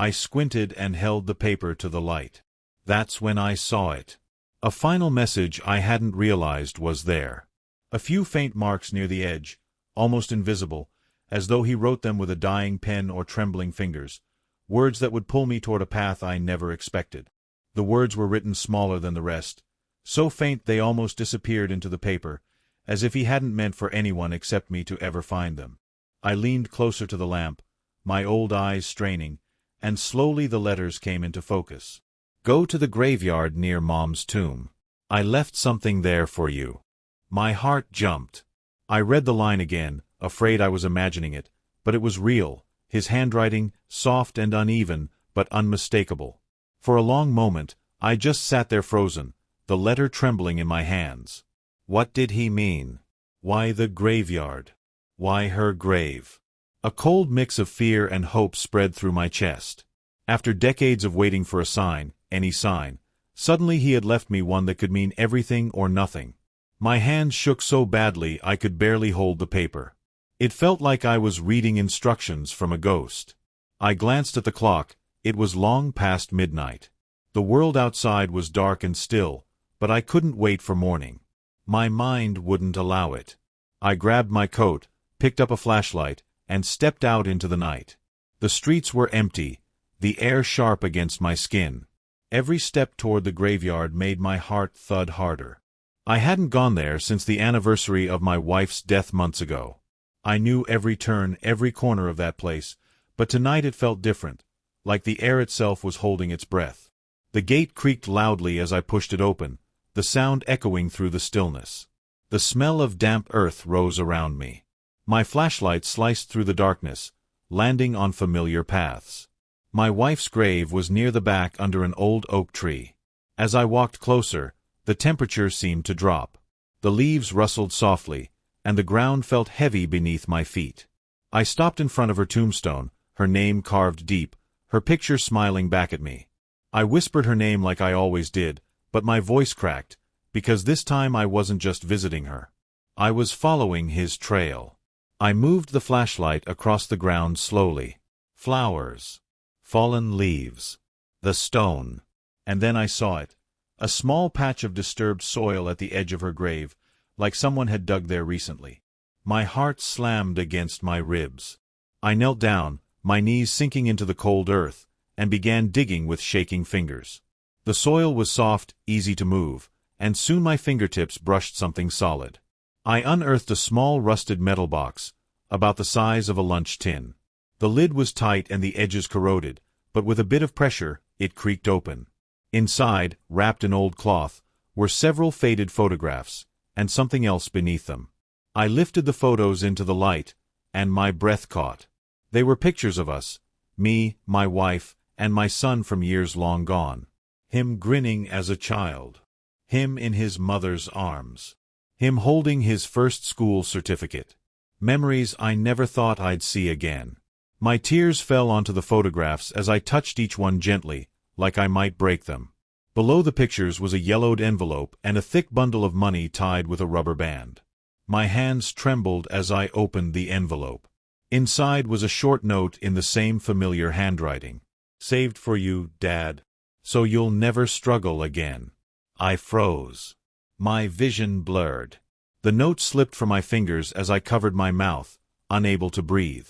I squinted and held the paper to the light. That's when I saw it. A final message I hadn't realized was there. A few faint marks near the edge, almost invisible, as though he wrote them with a dying pen or trembling fingers, words that would pull me toward a path I never expected. The words were written smaller than the rest, so faint they almost disappeared into the paper, as if he hadn't meant for anyone except me to ever find them. I leaned closer to the lamp, my old eyes straining, and slowly the letters came into focus. Go to the graveyard near Mom's tomb. I left something there for you. My heart jumped. I read the line again, afraid I was imagining it, but it was real, his handwriting, soft and uneven, but unmistakable. For a long moment, I just sat there frozen, the letter trembling in my hands. What did he mean? Why the graveyard? Why her grave? A cold mix of fear and hope spread through my chest. After decades of waiting for a sign, any sign, suddenly he had left me one that could mean everything or nothing. My hands shook so badly I could barely hold the paper. It felt like I was reading instructions from a ghost. I glanced at the clock. It was long past midnight. The world outside was dark and still, but I couldn't wait for morning. My mind wouldn't allow it. I grabbed my coat, picked up a flashlight, and stepped out into the night. The streets were empty, the air sharp against my skin. Every step toward the graveyard made my heart thud harder. I hadn't gone there since the anniversary of my wife's death months ago. I knew every turn, every corner of that place, but tonight it felt different, like the air itself was holding its breath. The gate creaked loudly as I pushed it open, the sound echoing through the stillness. The smell of damp earth rose around me. My flashlight sliced through the darkness, landing on familiar paths. My wife's grave was near the back under an old oak tree. As I walked closer, the temperature seemed to drop. The leaves rustled softly, and the ground felt heavy beneath my feet. I stopped in front of her tombstone, her name carved deep, her picture smiling back at me. I whispered her name like I always did, but my voice cracked, because this time I wasn't just visiting her. I was following his trail. I moved the flashlight across the ground slowly. Flowers. Fallen leaves. The stone. And then I saw it. A small patch of disturbed soil at the edge of her grave, like someone had dug there recently. My heart slammed against my ribs. I knelt down, my knees sinking into the cold earth, and began digging with shaking fingers. The soil was soft, easy to move, and soon my fingertips brushed something solid. I unearthed a small rusted metal box, about the size of a lunch tin. The lid was tight and the edges corroded, but with a bit of pressure, it creaked open. Inside, wrapped in old cloth, were several faded photographs, and something else beneath them. I lifted the photos into the light, and my breath caught. They were pictures of us, me, my wife, and my son from years long gone. Him grinning as a child. Him in his mother's arms. Him holding his first school certificate. Memories I never thought I'd see again. My tears fell onto the photographs as I touched each one gently, like I might break them. Below the pictures was a yellowed envelope and a thick bundle of money tied with a rubber band. My hands trembled as I opened the envelope. Inside was a short note in the same familiar handwriting. Saved for you, Dad, so you'll never struggle again. I froze. My vision blurred. The note slipped from my fingers as I covered my mouth, unable to breathe.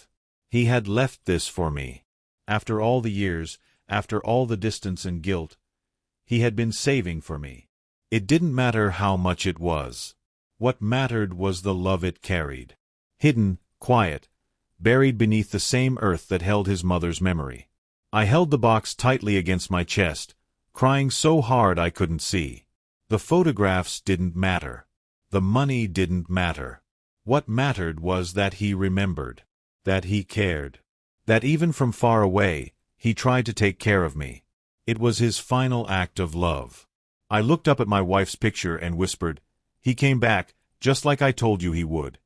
He had left this for me. After all the years, after all the distance and guilt, he had been saving for me. It didn't matter how much it was. What mattered was the love it carried. Hidden, quiet, buried beneath the same earth that held his mother's memory. I held the box tightly against my chest, crying so hard I couldn't see. The photographs didn't matter. The money didn't matter. What mattered was that he remembered, that he cared, that even from far away, he tried to take care of me. It was his final act of love. I looked up at my wife's picture and whispered, "He came back, just like I told you he would."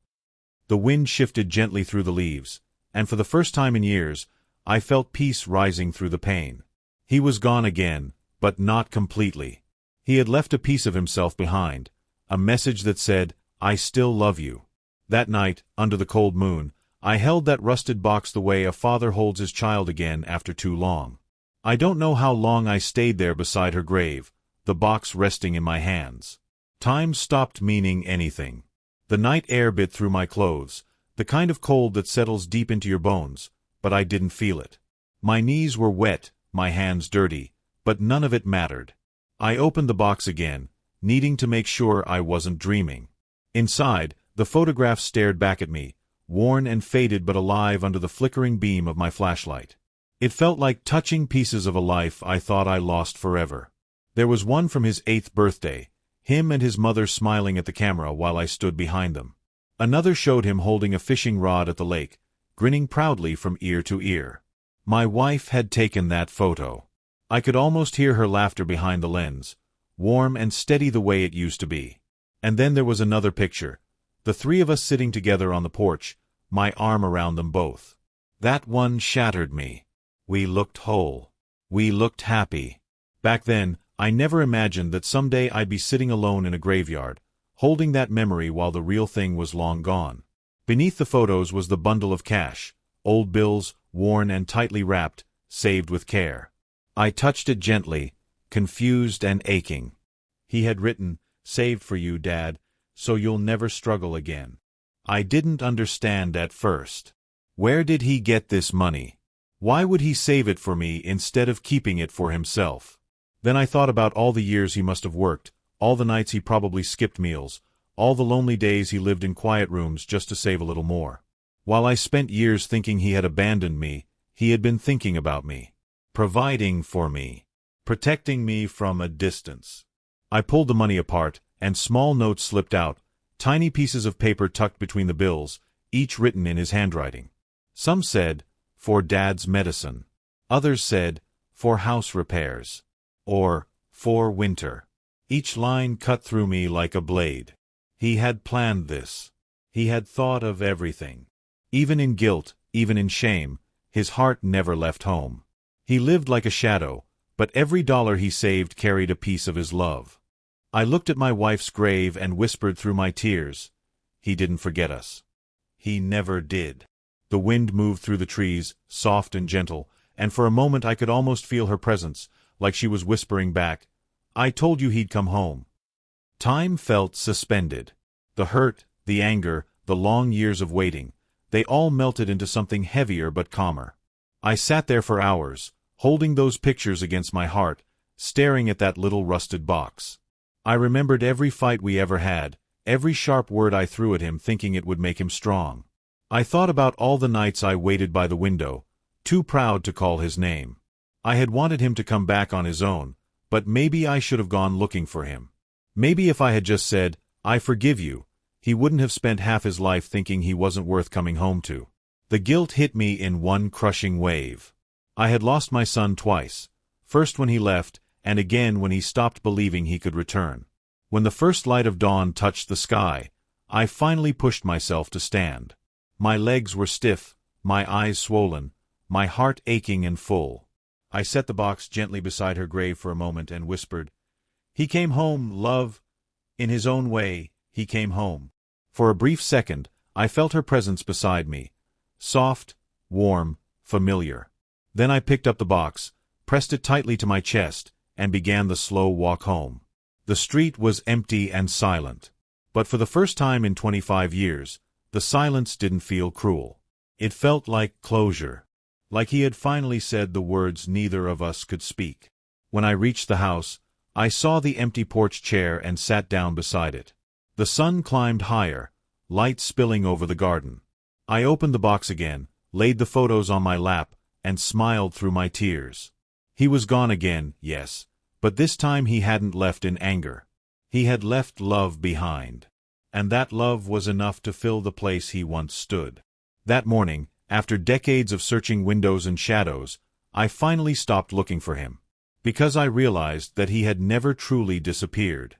The wind shifted gently through the leaves, and for the first time in years, I felt peace rising through the pain. He was gone again, but not completely. He had left a piece of himself behind, a message that said, "I still love you." That night, under the cold moon, I held that rusted box the way a father holds his child again after too long. I don't know how long I stayed there beside her grave, the box resting in my hands. Time stopped meaning anything. The night air bit through my clothes, the kind of cold that settles deep into your bones, but I didn't feel it. My knees were wet, my hands dirty, but none of it mattered. I opened the box again, needing to make sure I wasn't dreaming. Inside, the photograph stared back at me, worn and faded but alive under the flickering beam of my flashlight. It felt like touching pieces of a life I thought I lost forever. There was one from his 8th birthday, him and his mother smiling at the camera while I stood behind them. Another showed him holding a fishing rod at the lake, grinning proudly from ear to ear. My wife had taken that photo. I could almost hear her laughter behind the lens, warm and steady the way it used to be. And then there was another picture, the three of us sitting together on the porch, my arm around them both. That one shattered me. We looked whole. We looked happy. Back then, I never imagined that someday I'd be sitting alone in a graveyard, holding that memory while the real thing was long gone. Beneath the photos was the bundle of cash, old bills, worn and tightly wrapped, saved with care. I touched it gently, confused and aching. He had written, "Saved for you, Dad, so you'll never struggle again." I didn't understand at first. Where did he get this money? Why would he save it for me instead of keeping it for himself? Then I thought about all the years he must have worked, all the nights he probably skipped meals, all the lonely days he lived in quiet rooms just to save a little more. While I spent years thinking he had abandoned me, he had been thinking about me, providing for me, protecting me from a distance. I pulled the money apart, and small notes slipped out, tiny pieces of paper tucked between the bills, each written in his handwriting. Some said, "For Dad's medicine." Others said, "For house repairs." Or, "For winter." Each line cut through me like a blade. He had planned this. He had thought of everything. Even in guilt, even in shame, his heart never left home. He lived like a shadow, but every dollar he saved carried a piece of his love. I looked at my wife's grave and whispered through my tears, "He didn't forget us. He never did." The wind moved through the trees, soft and gentle, and for a moment I could almost feel her presence, like she was whispering back, "I told you he'd come home." Time felt suspended. The hurt, the anger, the long years of waiting, they all melted into something heavier but calmer. I sat there for hours, holding those pictures against my heart, staring at that little rusted box. I remembered every fight we ever had, every sharp word I threw at him thinking it would make him strong. I thought about all the nights I waited by the window, too proud to call his name. I had wanted him to come back on his own, but maybe I should have gone looking for him. Maybe if I had just said, "I forgive you," he wouldn't have spent half his life thinking he wasn't worth coming home to. The guilt hit me in one crushing wave. I had lost my son twice, first when he left, and again when he stopped believing he could return. When the first light of dawn touched the sky, I finally pushed myself to stand. My legs were stiff, my eyes swollen, my heart aching and full. I set the box gently beside her grave for a moment and whispered, "He came home, love. In his own way, he came home." For a brief second, I felt her presence beside me, soft, warm, familiar. Then I picked up the box, pressed it tightly to my chest, and began the slow walk home. The street was empty and silent. But for the first time in 25 years, the silence didn't feel cruel. It felt like closure. Like he had finally said the words neither of us could speak. When I reached the house, I saw the empty porch chair and sat down beside it. The sun climbed higher, light spilling over the garden. I opened the box again, laid the photos on my lap, and smiled through my tears. He was gone again, yes, but this time he hadn't left in anger. He had left love behind. And that love was enough to fill the place he once stood. That morning, after decades of searching windows and shadows, I finally stopped looking for him. Because I realized that he had never truly disappeared.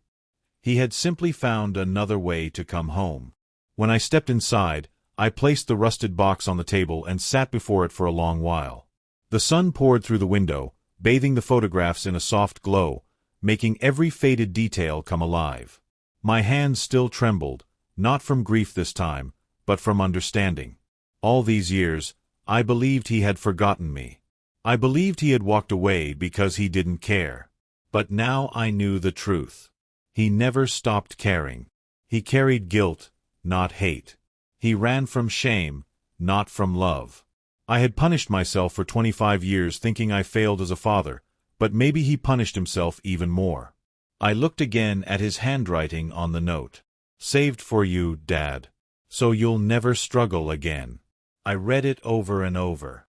He had simply found another way to come home. When I stepped inside, I placed the rusted box on the table and sat before it for a long while. The sun poured through the window, bathing the photographs in a soft glow, making every faded detail come alive. My hands still trembled, not from grief this time, but from understanding. All these years, I believed he had forgotten me. I believed he had walked away because he didn't care. But now I knew the truth. He never stopped caring. He carried guilt, not hate. He ran from shame, not from love. I had punished myself for 25 years thinking I failed as a father, but maybe he punished himself even more. I looked again at his handwriting on the note. Saved for you, Dad. So you'll never struggle again. I read it over and over.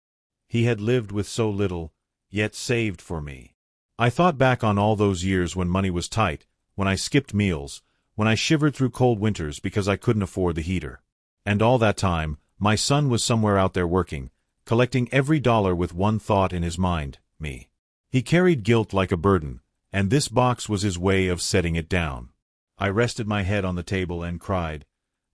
He had lived with so little, yet saved for me. I thought back on all those years when money was tight, when I skipped meals, when I shivered through cold winters because I couldn't afford the heater. And all that time, my son was somewhere out there working, collecting every dollar with one thought in his mind, me. He carried guilt like a burden, and this box was his way of setting it down. I rested my head on the table and cried,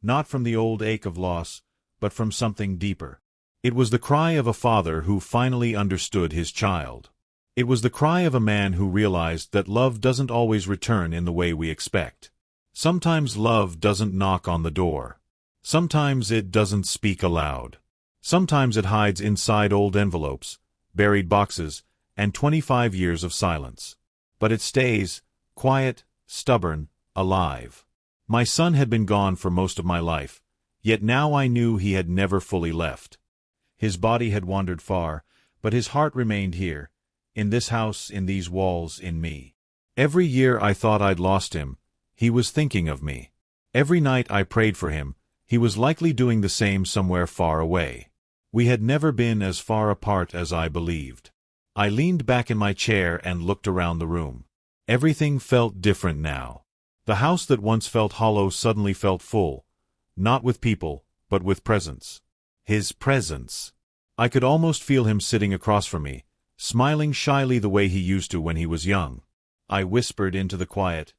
not from the old ache of loss, but from something deeper. It was the cry of a father who finally understood his child. It was the cry of a man who realized that love doesn't always return in the way we expect. Sometimes love doesn't knock on the door. Sometimes it doesn't speak aloud. Sometimes it hides inside old envelopes, buried boxes, and 25 years of silence. But it stays, quiet, stubborn, alive. My son had been gone for most of my life, yet now I knew he had never fully left. His body had wandered far, but his heart remained here, in this house, in these walls, in me. Every year I thought I'd lost him, he was thinking of me. Every night I prayed for him, he was likely doing the same somewhere far away. We had never been as far apart as I believed. I leaned back in my chair and looked around the room. Everything felt different now. The house that once felt hollow suddenly felt full, not with people, but with presence. His presence. I could almost feel him sitting across from me, smiling shyly the way he used to when he was young. I whispered into the quiet,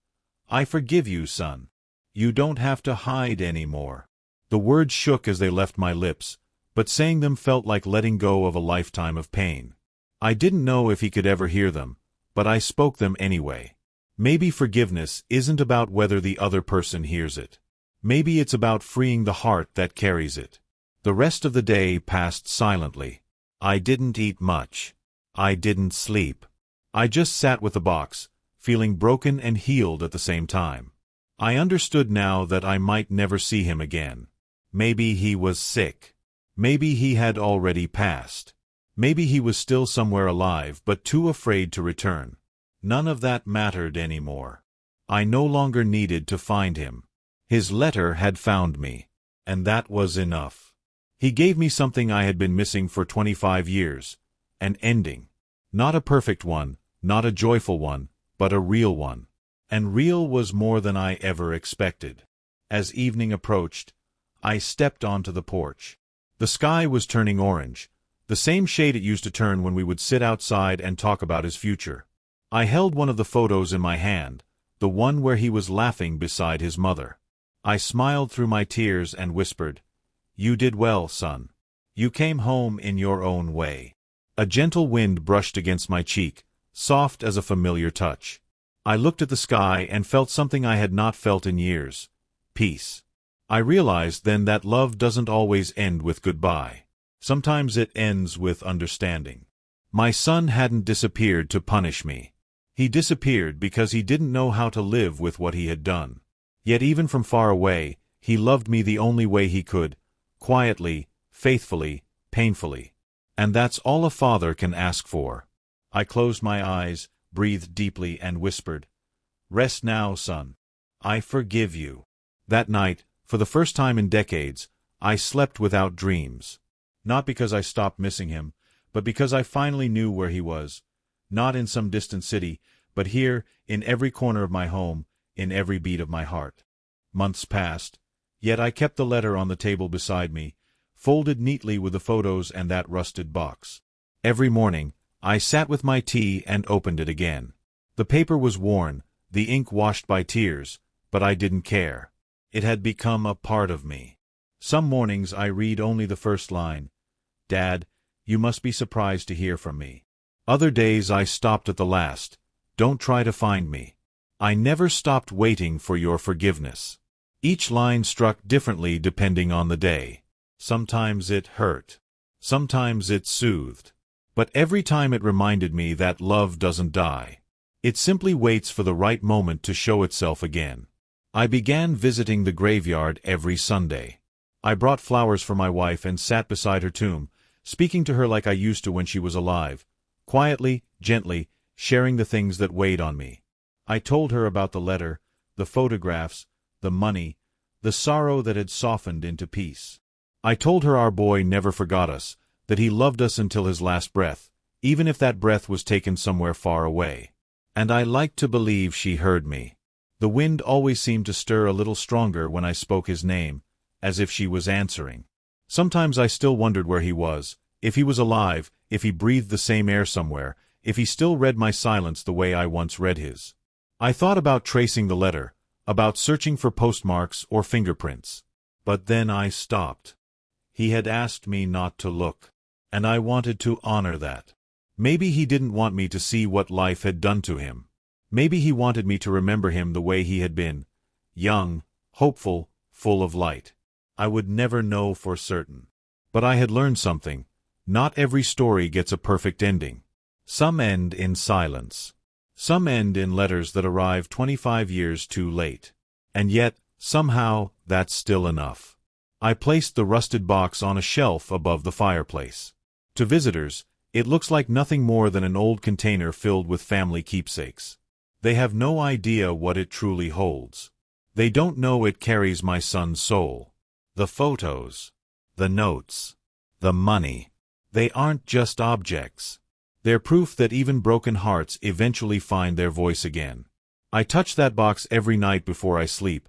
"I forgive you, son. You don't have to hide anymore." The words shook as they left my lips, but saying them felt like letting go of a lifetime of pain. I didn't know if he could ever hear them, but I spoke them anyway. Maybe forgiveness isn't about whether the other person hears it. Maybe it's about freeing the heart that carries it. The rest of the day passed silently. I didn't eat much. I didn't sleep. I just sat with the box, feeling broken and healed at the same time. I understood now that I might never see him again. Maybe he was sick. Maybe he had already passed. Maybe he was still somewhere alive but too afraid to return. None of that mattered anymore. I no longer needed to find him. His letter had found me, and that was enough. He gave me something I had been missing for 25 years, an ending. Not a perfect one, not a joyful one, but a real one. And real was more than I ever expected. As evening approached, I stepped onto the porch. The sky was turning orange, the same shade it used to turn when we would sit outside and talk about his future. I held one of the photos in my hand, the one where he was laughing beside his mother. I smiled through my tears and whispered, "You did well, son. You came home in your own way." A gentle wind brushed against my cheek, soft as a familiar touch. I looked at the sky and felt something I had not felt in years: peace. I realized then that love doesn't always end with goodbye. Sometimes it ends with understanding. My son hadn't disappeared to punish me. He disappeared because he didn't know how to live with what he had done. Yet even from far away, he loved me the only way he could, quietly, faithfully, painfully. And that's all a father can ask for. I closed my eyes, breathed deeply, and whispered, "Rest now, son. I forgive you." That night, for the first time in decades, I slept without dreams. Not because I stopped missing him, but because I finally knew where he was. Not in some distant city, but here, in every corner of my home, in every beat of my heart. Months passed, yet I kept the letter on the table beside me, folded neatly with the photos and that rusted box. Every morning, I sat with my tea and opened it again. The paper was worn, the ink washed by tears, but I didn't care. It had become a part of me. Some mornings I read only the first line, "Dad, you must be surprised to hear from me." Other days I stopped at the last, "Don't try to find me." I never stopped waiting for your forgiveness. Each line struck differently depending on the day. Sometimes it hurt. Sometimes it soothed. But every time it reminded me that love doesn't die. It simply waits for the right moment to show itself again. I began visiting the graveyard every Sunday. I brought flowers for my wife and sat beside her tomb, speaking to her like I used to when she was alive, quietly, gently, sharing the things that weighed on me. I told her about the letter, the photographs, the money, the sorrow that had softened into peace. I told her our boy never forgot us, that he loved us until his last breath, even if that breath was taken somewhere far away. And I liked to believe she heard me. The wind always seemed to stir a little stronger when I spoke his name, as if she was answering. Sometimes I still wondered where he was, if he was alive, if he breathed the same air somewhere, if he still read my silence the way I once read his. I thought about tracing the letter, about searching for postmarks or fingerprints. But then I stopped. He had asked me not to look, and I wanted to honor that. Maybe he didn't want me to see what life had done to him. Maybe he wanted me to remember him the way he had been, young, hopeful, full of light. I would never know for certain. But I had learned something. Not every story gets a perfect ending. Some end in silence. Some end in letters that arrive 25 years too late. And yet, somehow, that's still enough. I placed the rusted box on a shelf above the fireplace. To visitors, it looks like nothing more than an old container filled with family keepsakes. They have no idea what it truly holds. They don't know it carries my son's soul. The photos, the notes, the money. They aren't just objects. They're proof that even broken hearts eventually find their voice again. I touch that box every night before I sleep.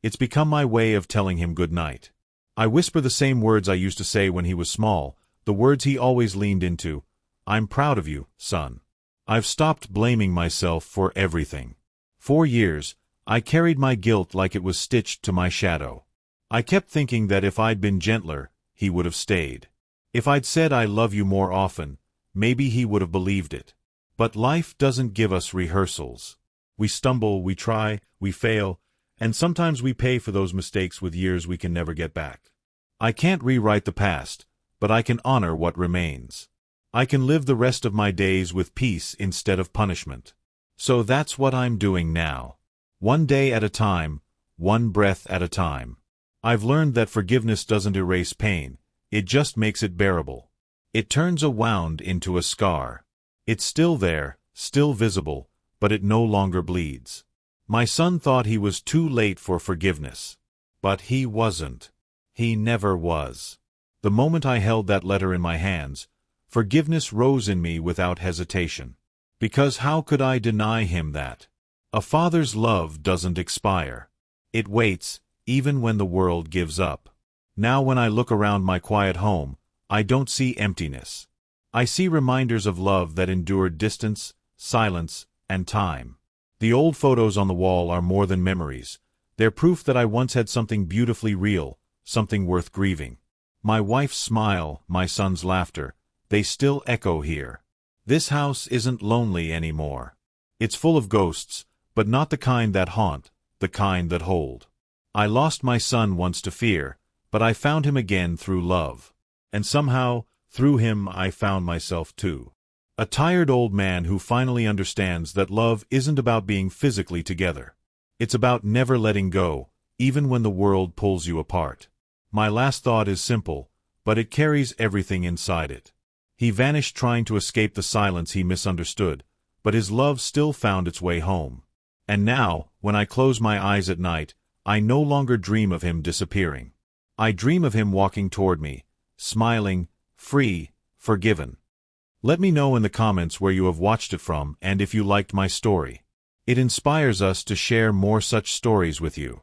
It's become my way of telling him good night. I whisper the same words I used to say when he was small, the words he always leaned into. I'm proud of you, son. I've stopped blaming myself for everything. 4 years, I carried my guilt like it was stitched to my shadow. I kept thinking that if I'd been gentler, he would have stayed. If I'd said I love you more often, maybe he would have believed it. But life doesn't give us rehearsals. We stumble, we try, we fail, and sometimes we pay for those mistakes with years we can never get back. I can't rewrite the past, but I can honor what remains. I can live the rest of my days with peace instead of punishment. So that's what I'm doing now. One day at a time, one breath at a time. I've learned that forgiveness doesn't erase pain, it just makes it bearable. It turns a wound into a scar. It's still there, still visible, but it no longer bleeds. My son thought he was too late for forgiveness. But he wasn't. He never was. The moment I held that letter in my hands, forgiveness rose in me without hesitation. Because how could I deny him that? A father's love doesn't expire. It waits, even when the world gives up. Now when I look around my quiet home, I don't see emptiness. I see reminders of love that endured distance, silence, and time. The old photos on the wall are more than memories. They're proof that I once had something beautifully real, something worth grieving. My wife's smile, my son's laughter, they still echo here. This house isn't lonely anymore. It's full of ghosts, but not the kind that haunt, the kind that hold. I lost my son once to fear, but I found him again through love. And somehow, through him I found myself too. A tired old man who finally understands that love isn't about being physically together. It's about never letting go, even when the world pulls you apart. My last thought is simple, but it carries everything inside it. He vanished trying to escape the silence he misunderstood, but his love still found its way home. And now, when I close my eyes at night, I no longer dream of him disappearing. I dream of him walking toward me, smiling, free, forgiven. Let me know in the comments where you have watched it from and if you liked my story. It inspires us to share more such stories with you.